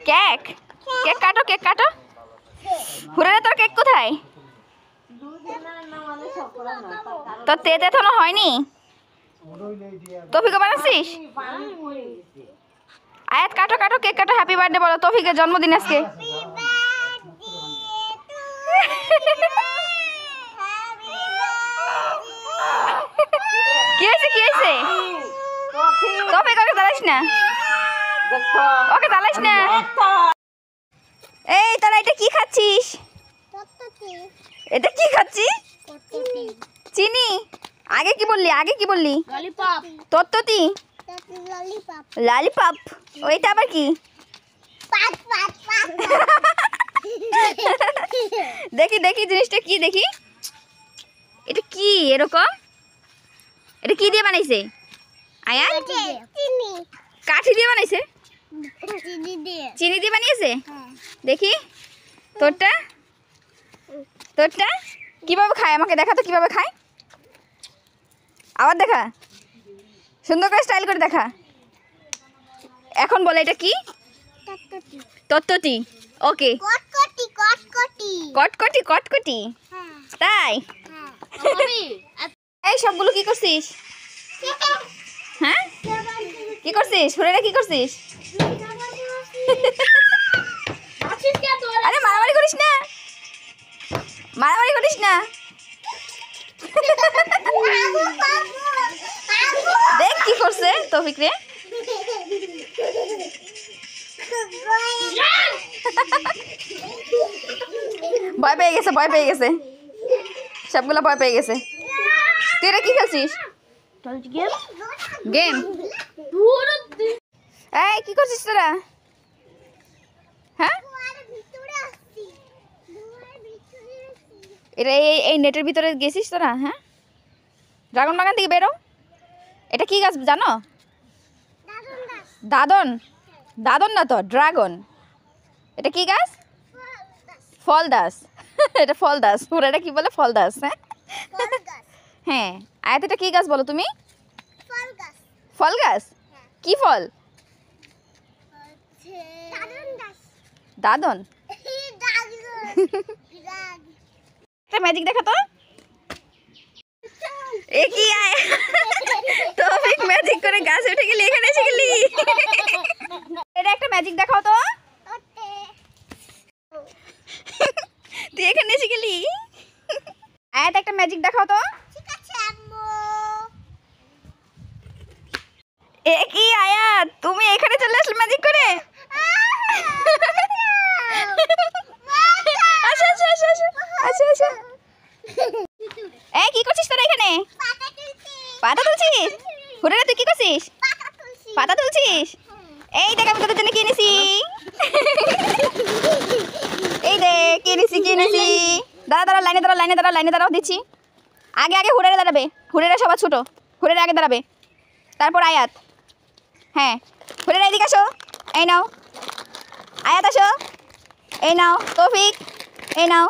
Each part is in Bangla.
কেক কেক কাটো কেক কাটো। হুরেরা তোর কেক কোথায়? তোর তেতে এখনো হয়নি। তৌফিকে বানাচ্ছিস? আয়াত কাটো কাটো কেক কাটো। হ্যাপি বার্থডে বলো, তৌফিকের জন্মদিন আজকে। কি হয়েছে কি হয়েছে? তৌফিক ওকে জ্বালাইস না, ওকে জ্বালাইস না। এই তোরা এটা কি খাচ্ছিস? এটা কি খাচ্ছিস? চিনি। আগে কি বললি? আগে কি বললি? তত্ততি ললিপপ। ওইটা আবার কি? দেখি দেখি জিনিসটা কি দেখি। এটা কি এরকম? এটা কি দিয়ে বানাইছে? আয়াত কাঠি দিয়ে বানাইছে? চিনি দিয়ে বানিয়েছে? দেখি তোরটা তোরটা কিভাবে খায় আমাকে দেখা তো, কিভাবে খায় আবার দেখা, সুন্দর করে স্টাইল করে দেখা। এখন বলে এটা কি? তত্ততি। ওকে কটকটি কটকটি তাই? এই সবগুলো কি করছিস? হ্যাঁ কি করছিস? হুরেরা কি করছিস? আরে মারামারি করিস না, মারামারি করিস না। দেখ কি করছে তৌফিক রে। ভয় পেয়ে গেছে, ভয় পেয়ে গেছে, সবগুলো ভয় পেয়ে গেছে। তুই এটা কি খেলছিস? গেম। এই কি করছিস তোরা? হ্যাঁ এটা এই নেটের ভিতরে গেছিস তোরা? হ্যাঁ ড্রাগন বাগান থেকে বেরো। এটা কি গাছ জানো? দাদন। দাদন না তো, ড্রাগন। এটা কি গাছ? ফল দাস। এটা ফল দাস। ওরা এটা কি বলে? ফল দাস। হ্যাঁ হ্যাঁ আয়াত এটা কি গাছ বলো তুমি? ফল গাছ। কি ফল? দাদন। একটা ম্যাজিক দেখা তো। এ কি আয় তৌফিক ম্যাজিক করে গাছে উঠে গেলি, এখানে এসে গেলি। এটা একটা ম্যাজিক দেখাও তো। তুই এখানে এসে গেলি। আয়াত একটা ম্যাজিক দেখাও তো। এ কি আয়াত তুমি এখানে চলে আসলে ম্যাজিক করে? আচ্ছা আচ্ছা আচ্ছা আচ্ছা আচ্ছা। এই কি করছিস তোরা এখানে? পাতা তুলছিস? হুরেরা তুই কি করছিস? পাতা তুলছিস? এই দেখ আমি তোদের জন্য কিনেছি। এই দেখ কিনেছি কিনেছি। দাঁড়া দাঁড়া লাইনে দাঁড়া লাইনে দাঁড়া লাইনে দাঁড়াও দিচ্ছি। আগে আগে হুরেরা দাঁড়াবে, হুরেরা সবার ছোট, হুরেরা আগে দাঁড়াবে, তারপর আয়াত। হ্যাঁ হুরেরা এদিকে আসো, এই নাও। আয়াত আসো, এই নাও। তৌফিক এই নাও।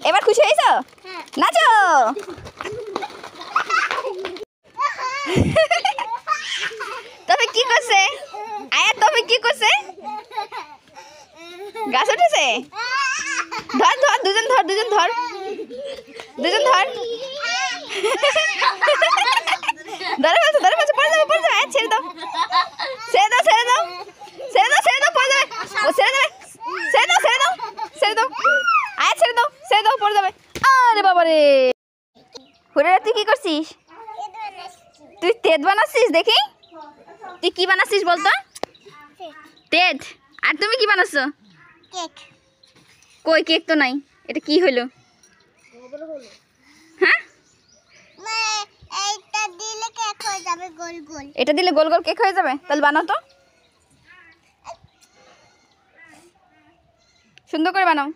এবার খুশি হয়েছো? নাচো। তৌফিক কি করছে? আয়াত তৌফিক কি করছে? গাছ উঠেছে। ধর ধর দুজন ধর, দুজন ধর, দুজন ধর। ধরে ফেলছো ধরে ফেলছো, পড়ে যাবে পড়ে যাবে। আয়াত ছেড়ে দাও ছেড়ে দাও ছেড়ে দাও ছেড়ে দাও ছেড়ে দাও, পড়ে যাবে। ও ছেড়ে দেবে, ছেড়ে দাও ছেড়ে দাও ছেড়ে দাও। আয়াত ছেড়ে দাও ছেড়ে দাও, পড়ে যাবে। আরে বাবা রে। হুরেরা তুই কি করছিস? তুই তেজ বানাচ্ছিস দেখি। তুই কি বানাচ্ছিস বলতো? তেজ। আর তুমি কি বানাচ্ছ? কই কেক তো নাই। এটা কি হলো? হ্যাঁ এটা দিলে গোল গোল কেক হয়ে যাবে। তাহলে বানাও তো, সুন্দর করে বানাও।